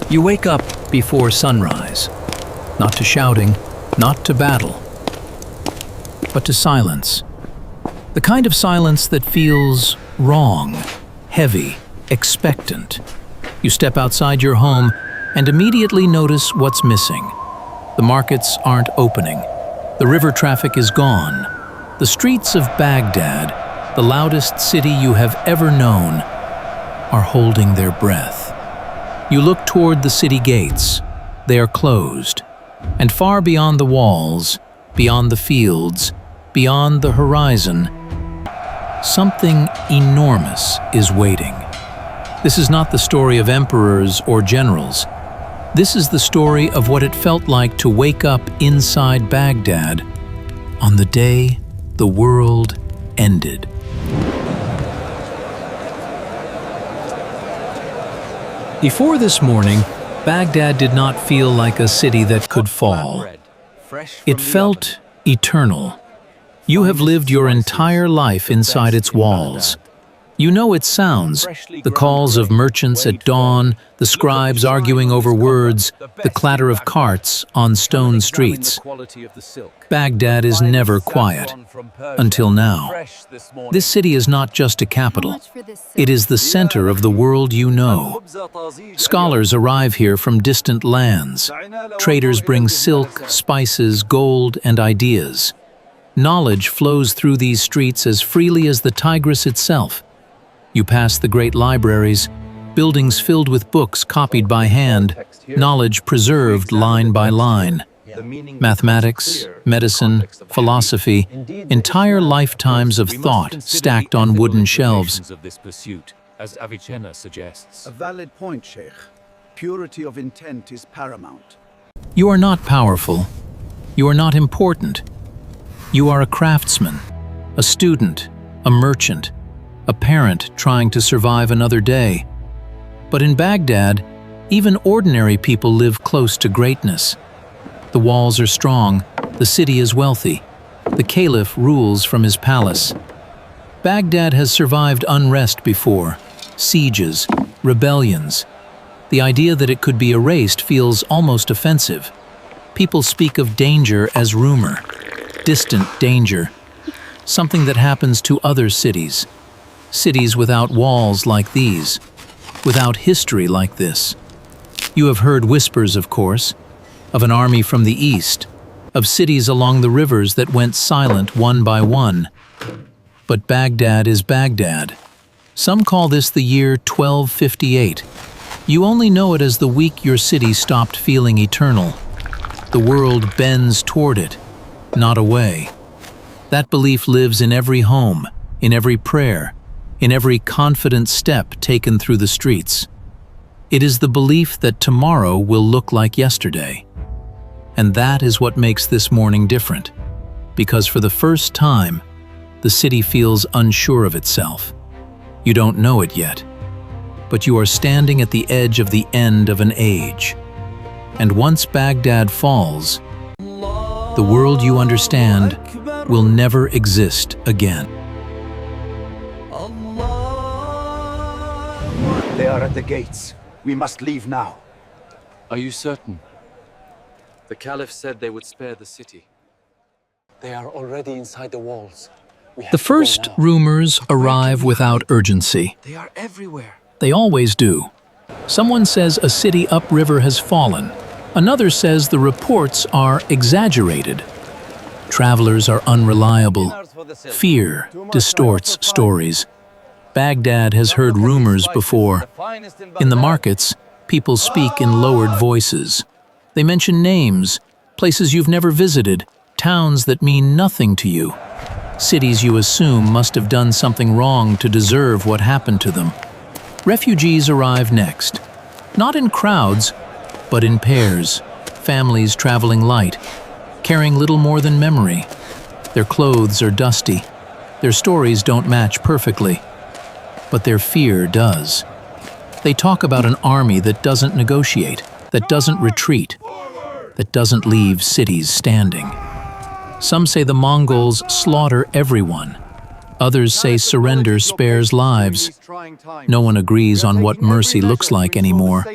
You wake up before sunrise, not to shouting, not to battle, but to silence. The kind of silence that feels wrong, heavy, expectant. You step outside your home and immediately notice what's missing. The markets aren't opening. The river traffic is gone. The streets of Baghdad, the loudest city you have ever known, are holding their breath. You look toward the city gates. They are closed. And far beyond the walls, beyond the fields, beyond the horizon, something enormous is waiting. This is not the story of emperors or generals. This is the story of what it felt like to wake up inside Baghdad on the day the world ended. Before this morning, Baghdad did not feel like a city that could fall. It felt eternal. You have lived your entire life inside its walls. You know its sounds, the calls of merchants at dawn, the scribes arguing over words, the clatter of carts on stone streets. Baghdad is never quiet, until now. This city is not just a capital. It is the center of the world you know. Scholars arrive here from distant lands. Traders bring silk, spices, gold, and ideas. Knowledge flows through these streets as freely as the Tigris itself. You pass the great libraries, buildings filled with books copied by hand, knowledge preserved line by line. Mathematics, medicine, philosophy, entire lifetimes of thought stacked on wooden shelves. As Avicenna suggests. A valid point, Sheikh. Purity of intent is paramount. You are not powerful. You are not important. You are a craftsman, a student, a merchant, a parent trying to survive another day. But in Baghdad, even ordinary people live close to greatness. The walls are strong, the city is wealthy, the caliph rules from his palace. Baghdad has survived unrest before, sieges, rebellions. The idea that it could be erased feels almost offensive. People speak of danger as rumor, distant danger, something that happens to other cities. Cities without walls like these, without history like this. You have heard whispers, of course, of an army from the east, of cities along the rivers that went silent one by one. But Baghdad is Baghdad. Some call this the year 1258. You only know it as the week your city stopped feeling eternal. The world bends toward it, not away. That belief lives in every home, in every prayer, in every confident step taken through the streets. It is the belief that tomorrow will look like yesterday. And that is what makes this morning different, because for the first time, the city feels unsure of itself. You don't know it yet, but you are standing at the edge of the end of an age. And once Baghdad falls, the world you understand will never exist again. They are at the gates. We must leave now. Are you certain? The Caliph said they would spare the city. They are already inside the walls. The first rumors arrive without urgency. They are everywhere. They always do. Someone says a city upriver has fallen. Another says the reports are exaggerated. Travelers are unreliable. Fear distorts stories. Baghdad has heard rumors before. In the markets, people speak in lowered voices. They mention names, places you've never visited, towns that mean nothing to you. Cities you assume must have done something wrong to deserve what happened to them. Refugees arrive next. Not in crowds, but in pairs, families traveling light, carrying little more than memory. Their clothes are dusty. Their stories don't match perfectly, but their fear does. They talk about an army that doesn't negotiate, that doesn't retreat, that doesn't leave cities standing. Some say the Mongols slaughter everyone. Others say surrender spares lives. No one agrees on what mercy looks like anymore.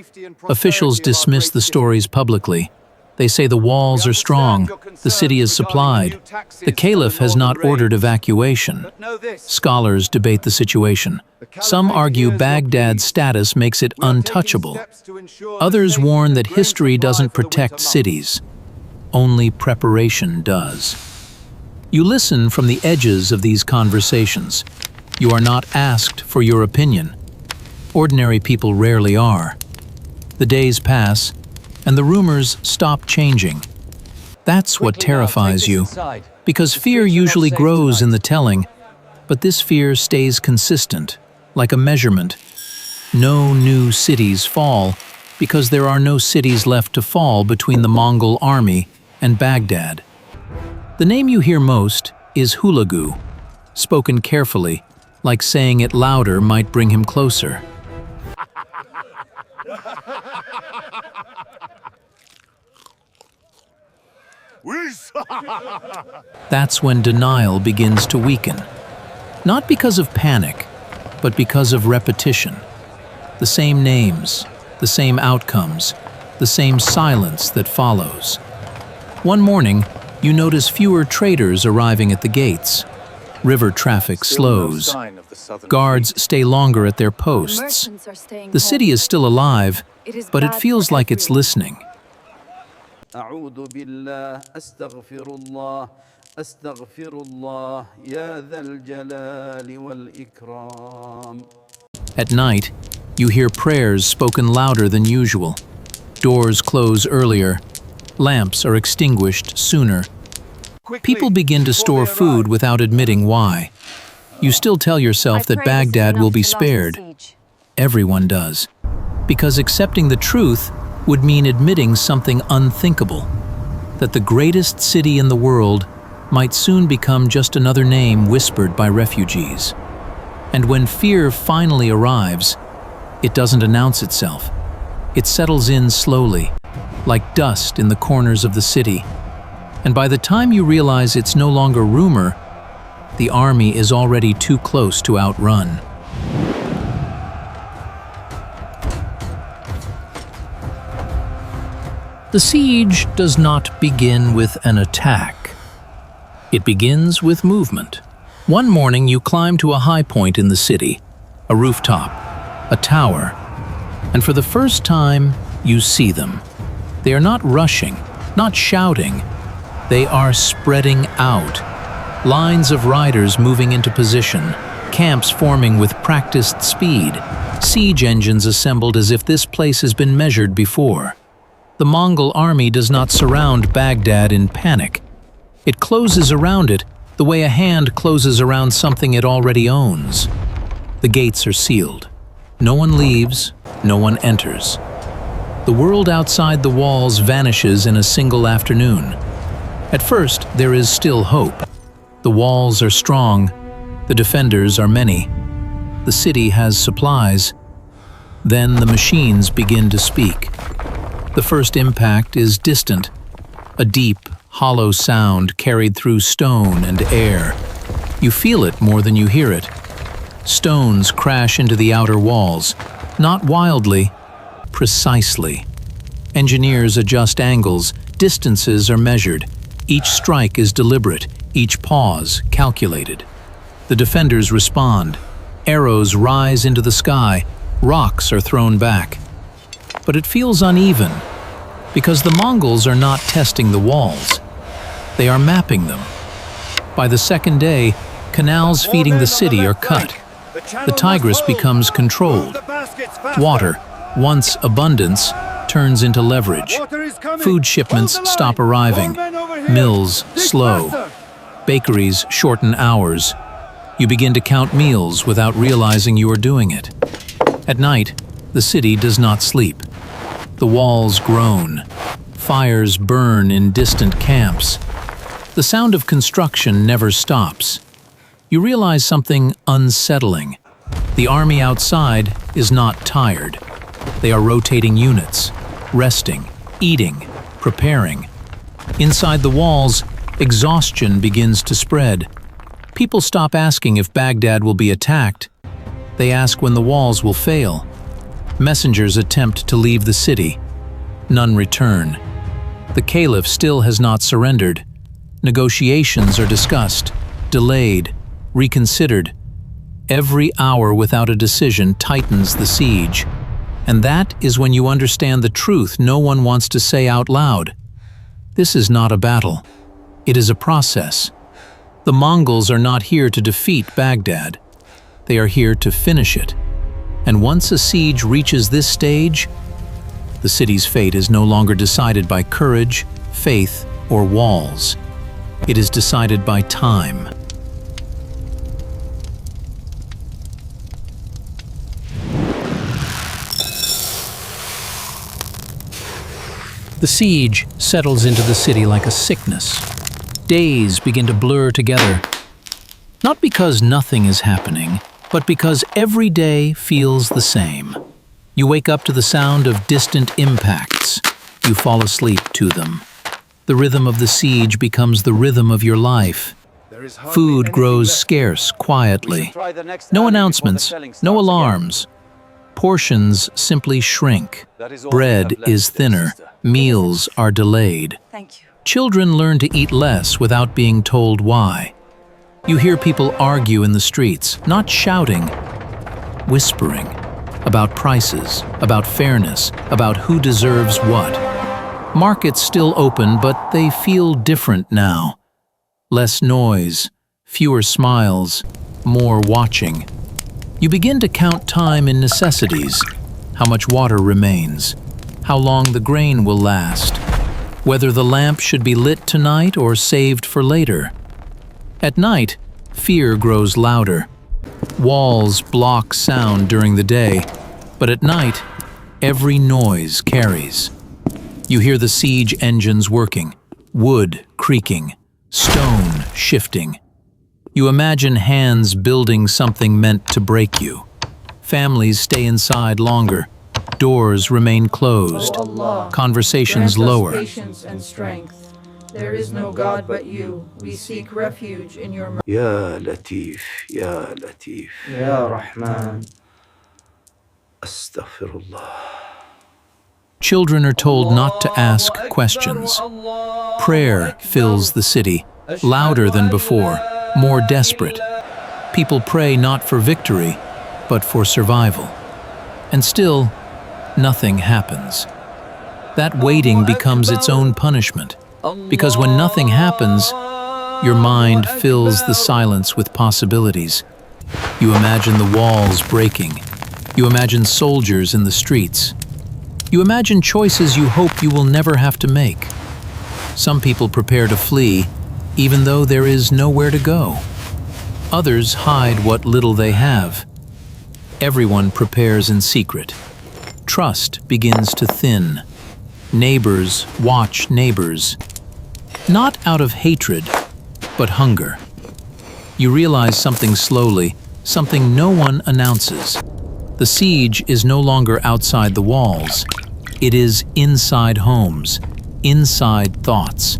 Officials dismiss the stories publicly. They say the walls are strong, the city is supplied. The Caliph has not ordered evacuation. Scholars debate the situation. Some argue Baghdad's status makes it untouchable. Others warn that history doesn't protect cities. Only preparation does. You listen from the edges of these conversations. You are not asked for your opinion. Ordinary people rarely are. The days pass, and the rumors stop changing. That's what terrifies you, because fear usually grows in the telling, but this fear stays consistent, like a measurement. No new cities fall, because there are no cities left to fall between the Mongol army and Baghdad. The name you hear most is Hulagu, spoken carefully, like saying it louder might bring him closer. That's when denial begins to weaken. Not because of panic, but because of repetition. The same names, the same outcomes, the same silence that follows. One morning, you notice fewer traders arriving at the gates. River traffic slows. Guards stay longer at their posts. The city is still alive, but it feels like it's listening. أعوذ بالله أستغفر الله أستغفر الله يا ذا الجلال والإكرام. At night, you hear prayers spoken louder than usual. Doors close earlier. Lamps are extinguished sooner. People begin to store food without admitting why. You still tell yourself that Baghdad will be spared. Everyone does. Because accepting the truth would mean admitting something unthinkable, that the greatest city in the world might soon become just another name whispered by refugees. And when fear finally arrives, it doesn't announce itself. It settles in slowly, like dust in the corners of the city. And by the time you realize it's no longer rumor, the army is already too close to outrun. The siege does not begin with an attack. It begins with movement. One morning you climb to a high point in the city, a rooftop, a tower, and for the first time you see them. They are not rushing, not shouting. They are spreading out. Lines of riders moving into position, camps forming with practiced speed, siege engines assembled as if this place has been measured before. The Mongol army does not surround Baghdad in panic. It closes around it the way a hand closes around something it already owns. The gates are sealed. No one leaves, no one enters. The world outside the walls vanishes in a single afternoon. At first, there is still hope. The walls are strong, the defenders are many. The city has supplies. Then the machines begin to speak. The first impact is distant, a deep, hollow sound carried through stone and air. You feel it more than you hear it. Stones crash into the outer walls, not wildly, precisely. Engineers adjust angles, distances are measured. Each strike is deliberate, each pause calculated. The defenders respond. Arrows rise into the sky, rocks are thrown back. But it feels uneven, because the Mongols are not testing the walls. They are mapping them. By the second day, canals feeding the city are cut. The Tigris becomes controlled. Water, once abundance, turns into leverage. Food shipments stop arriving. Mills slow. Bakeries shorten hours. You begin to count meals without realizing you are doing it. At night, the city does not sleep. The walls groan. Fires burn in distant camps. The sound of construction never stops. You realize something unsettling. The army outside is not tired. They are rotating units, resting, eating, preparing. Inside the walls, exhaustion begins to spread. People stop asking if Baghdad will be attacked. They ask when the walls will fail. Messengers attempt to leave the city. None return. The Caliph still has not surrendered. Negotiations are discussed, delayed, reconsidered. Every hour without a decision tightens the siege. And that is when you understand the truth no one wants to say out loud. This is not a battle. It is a process. The Mongols are not here to defeat Baghdad. They are here to finish it. And once a siege reaches this stage, the city's fate is no longer decided by courage, faith, or walls. It is decided by time. The siege settles into the city like a sickness. Days begin to blur together. Not because nothing is happening, but because every day feels the same. You wake up to the sound of distant impacts. You fall asleep to them. The rhythm of the siege becomes the rhythm of your life. Food grows scarce quietly. No announcements, no alarms. Portions simply shrink. Bread is thinner. Meals are delayed. Children learn to eat less without being told why. You hear people argue in the streets, not shouting, whispering, about prices, about fairness, about who deserves what. Markets still open, but they feel different now. Less noise, fewer smiles, more watching. You begin to count time in necessities, how much water remains, how long the grain will last, whether the lamp should be lit tonight or saved for later. At night, fear grows louder. Walls block sound during the day, but at night, every noise carries. You hear the siege engines working, wood creaking, stone shifting. You imagine hands building something meant to break you. Families stay inside longer. Doors remain closed. Conversations lower. Patience and strength. There is no God but you. We seek refuge in your mercy. Ya Latif, Ya Latif. Ya Rahman. Astaghfirullah. Children are told not to ask questions. Prayer fills the city, louder than before, more desperate. People pray not for victory, but for survival. And still, nothing happens. That waiting becomes its own punishment, because when nothing happens, your mind fills the silence with possibilities. You imagine the walls breaking. You imagine soldiers in the streets. You imagine choices you hope you will never have to make. Some people prepare to flee, even though there is nowhere to go. Others hide what little they have. Everyone prepares in secret. Trust begins to thin. Neighbors watch neighbors. Not out of hatred, but hunger. You realize something slowly, something no one announces. The siege is no longer outside the walls. It is inside homes, inside thoughts,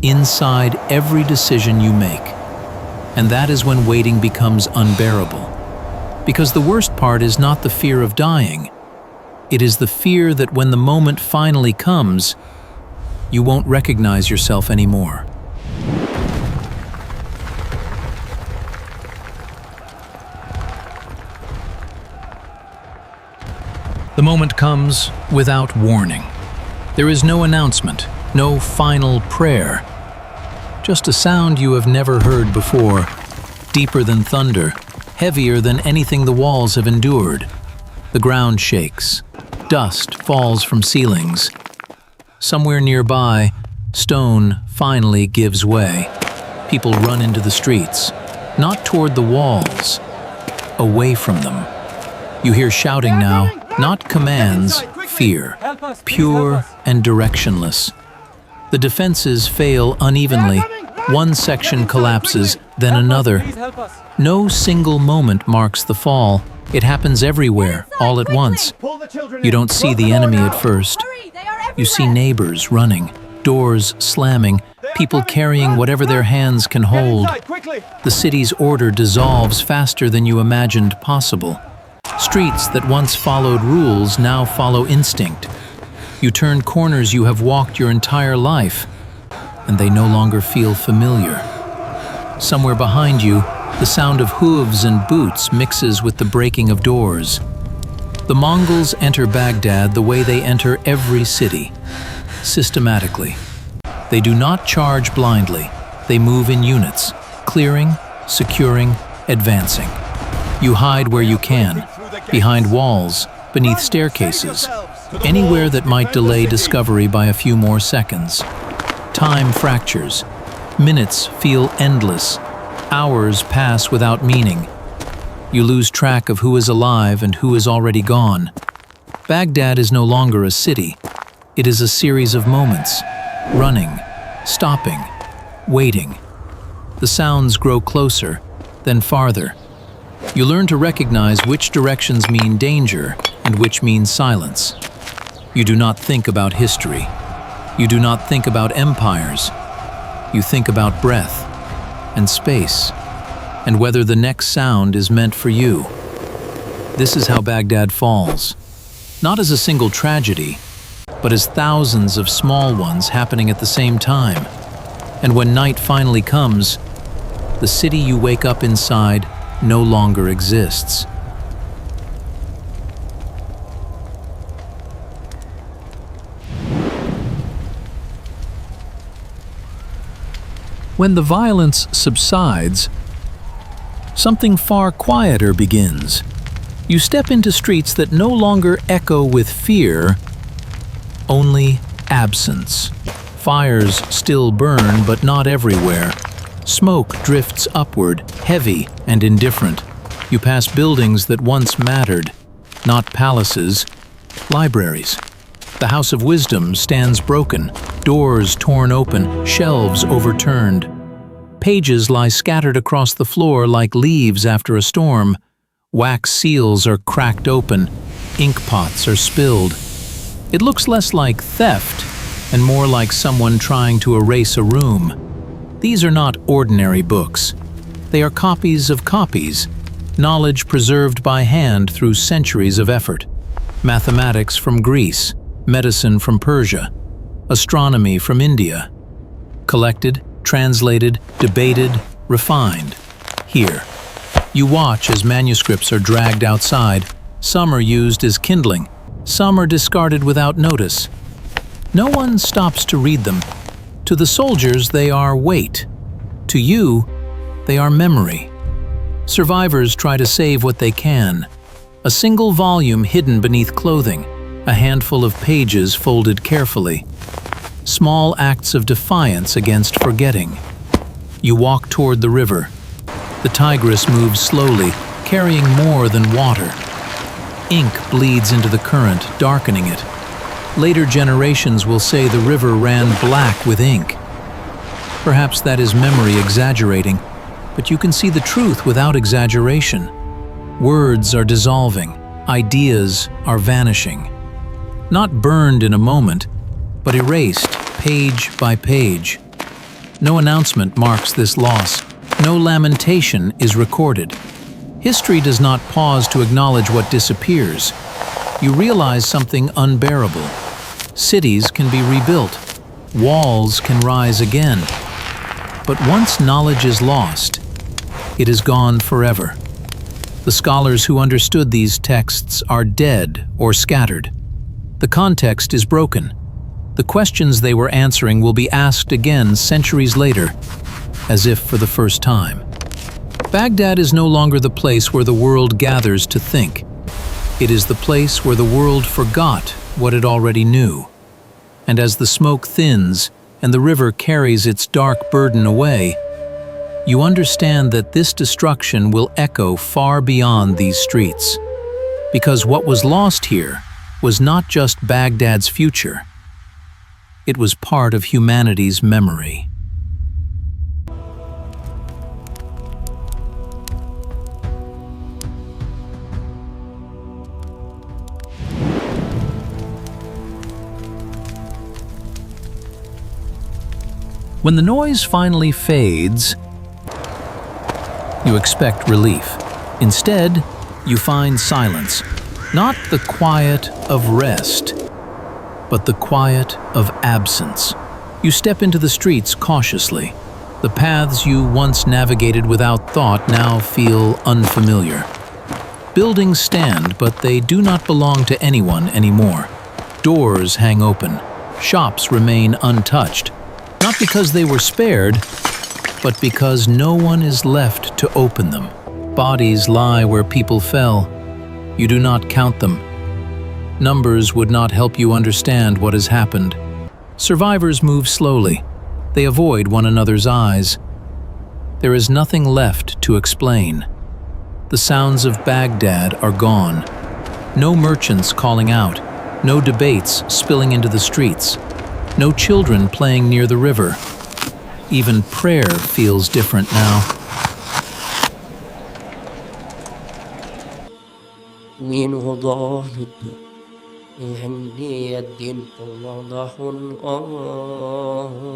inside every decision you make. And that is when waiting becomes unbearable. Because the worst part is not the fear of dying. It is the fear that when the moment finally comes, you won't recognize yourself anymore. The moment comes without warning. There is no announcement, no final prayer. Just a sound you have never heard before, deeper than thunder, heavier than anything the walls have endured. The ground shakes. Dust falls from ceilings. Somewhere nearby, stone finally gives way. People run into the streets, not toward the walls, away from them. You hear shouting now, not commands, fear, pure and directionless. The defenses fail unevenly. One section collapses, then another. No single moment marks the fall. It happens everywhere, all at once. You don't see the enemy at first. You see neighbors running, doors slamming, people carrying whatever their hands can hold. The city's order dissolves faster than you imagined possible. Streets that once followed rules now follow instinct. You turn corners you have walked your entire life, and they no longer feel familiar. Somewhere behind you, the sound of hooves and boots mixes with the breaking of doors. The Mongols enter Baghdad the way they enter every city, systematically. They do not charge blindly. They move in units, clearing, securing, advancing. You hide where you can, behind walls, beneath staircases, anywhere that might delay discovery by a few more seconds. Time fractures. Minutes feel endless. Hours pass without meaning. You lose track of who is alive and who is already gone. Baghdad is no longer a city. It is a series of moments, running, stopping, waiting. The sounds grow closer, then farther. You learn to recognize which directions mean danger and which mean silence. You do not think about history. You do not think about empires. You think about breath and space, and whether the next sound is meant for you. This is how Baghdad falls, not as a single tragedy, but as thousands of small ones happening at the same time. And when night finally comes, the city you wake up inside no longer exists. When the violence subsides, something far quieter begins. You step into streets that no longer echo with fear, only absence. Fires still burn, but not everywhere. Smoke drifts upward, heavy and indifferent. You pass buildings that once mattered, not palaces, libraries. The House of Wisdom stands broken, doors torn open, shelves overturned. Pages lie scattered across the floor like leaves after a storm. Wax seals are cracked open, ink pots are spilled. It looks less like theft and more like someone trying to erase a room. These are not ordinary books. They are copies of copies, knowledge preserved by hand through centuries of effort. Mathematics from Greece, medicine from Persia, astronomy from India. Collected, translated, debated, refined. Here, you watch as manuscripts are dragged outside. Some are used as kindling. Some are discarded without notice. No one stops to read them. To the soldiers, they are weight. To you, they are memory. Survivors try to save what they can. A single volume hidden beneath clothing, a handful of pages folded carefully. Small acts of defiance against forgetting. You walk toward the river. The Tigris moves slowly, carrying more than water. Ink bleeds into the current, darkening it. Later generations will say the river ran black with ink. Perhaps that is memory exaggerating, but you can see the truth without exaggeration. Words are dissolving, ideas are vanishing. Not burned in a moment, but erased page by page. No announcement marks this loss. No lamentation is recorded. History does not pause to acknowledge what disappears. You realize something unbearable. Cities can be rebuilt. Walls can rise again. But once knowledge is lost, it is gone forever. The scholars who understood these texts are dead or scattered. The context is broken. The questions they were answering will be asked again centuries later, as if for the first time. Baghdad is no longer the place where the world gathers to think. It is the place where the world forgot what it already knew. And as the smoke thins and the river carries its dark burden away, you understand that this destruction will echo far beyond these streets. Because what was lost here was not just Baghdad's future. It was part of humanity's memory. When the noise finally fades, you expect relief. Instead, You find silence, not the quiet of rest, but the quiet of absence. You step into the streets cautiously. The paths you once navigated without thought now feel unfamiliar. Buildings stand, but they do not belong to anyone anymore. Doors hang open. Shops remain untouched, not because they were spared, but because no one is left to open them. Bodies lie where people fell. You do not count them. Numbers would not help you understand what has happened. Survivors move slowly. They avoid one another's eyes. There is nothing left to explain. The sounds of Baghdad are gone. No merchants calling out. No debates spilling into the streets. No children playing near the river. Even prayer feels different now.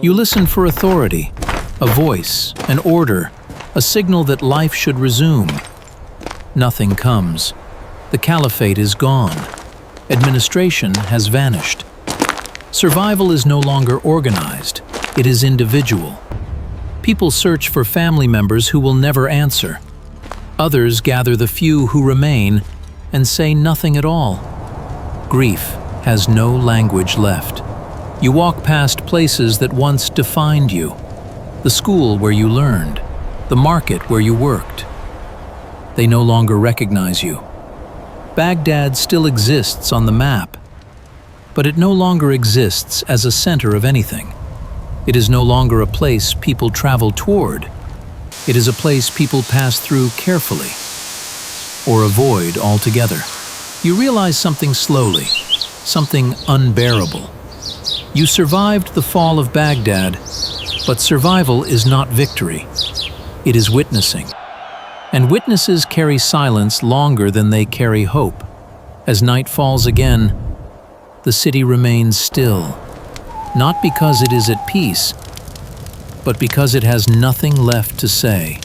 You listen for authority, a voice, an order, a signal that life should resume. Nothing comes. The caliphate is gone. Administration has vanished. Survival is no longer organized. It is individual. People search for family members who will never answer. Others gather the few who remain and say nothing at all. Grief has no language left. You walk past places that once defined you. The school where you learned, the market where you worked. They no longer recognize you. Baghdad still exists on the map, but it no longer exists as a center of anything. It is no longer a place people travel toward. It is a place people pass through carefully or avoid altogether. You realize something slowly, something unbearable. You survived the fall of Baghdad, but survival is not victory. It is witnessing. And witnesses carry silence longer than they carry hope. As night falls again, the city remains still, not because it is at peace, but because it has nothing left to say.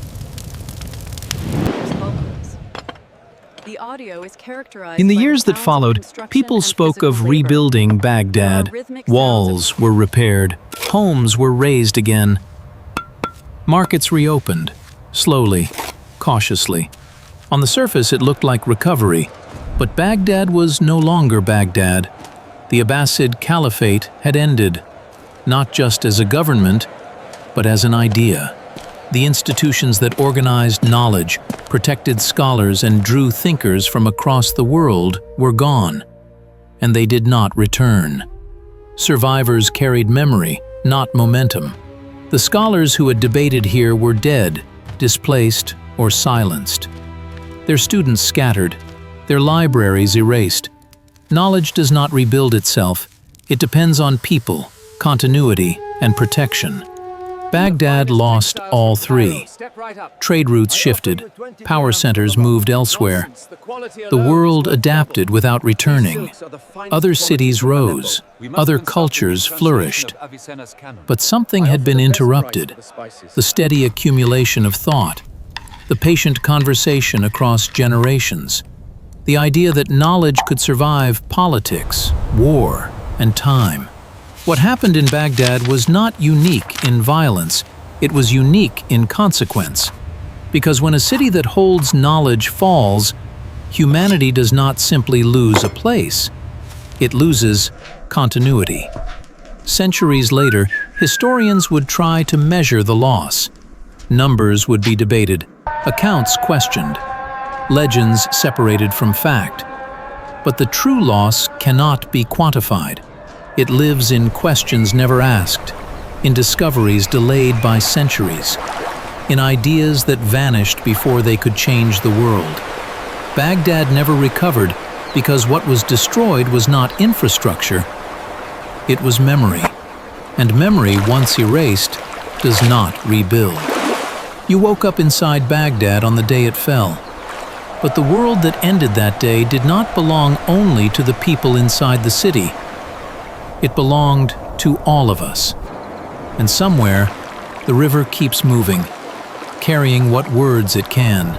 In the years that followed, people spoke of rebuilding Baghdad. Walls were repaired, homes were razed again. Markets reopened, slowly, cautiously. On the surface it looked like recovery, but Baghdad was no longer Baghdad. The Abbasid Caliphate had ended, not just as a government, but as an idea. The institutions that organized knowledge, protected scholars, and drew thinkers from across the world were gone, and they did not return. Survivors carried memory, not momentum. The scholars who had debated here were dead, displaced, or silenced. Their students scattered, their libraries erased. Knowledge does not rebuild itself. It depends on people, continuity, and protection. Baghdad lost all three. Trade routes shifted, power centers moved elsewhere. The world adapted without returning. Other cities rose, other cultures flourished. But something had been interrupted: the steady accumulation of thought, the patient conversation across generations, the idea that knowledge could survive politics, war, and time. What happened in Baghdad was not unique in violence, it was unique in consequence. Because when a city that holds knowledge falls, humanity does not simply lose a place, it loses continuity. Centuries later, historians would try to measure the loss. Numbers would be debated, accounts questioned, legends separated from fact. But the true loss cannot be quantified. It lives in questions never asked, in discoveries delayed by centuries, in ideas that vanished before they could change the world. Baghdad never recovered because what was destroyed was not infrastructure, it was memory. And memory, once erased, does not rebuild. You woke up inside Baghdad on the day it fell. But the world that ended that day did not belong only to the people inside the city. It belonged to all of us. And somewhere, the river keeps moving, carrying what words it can.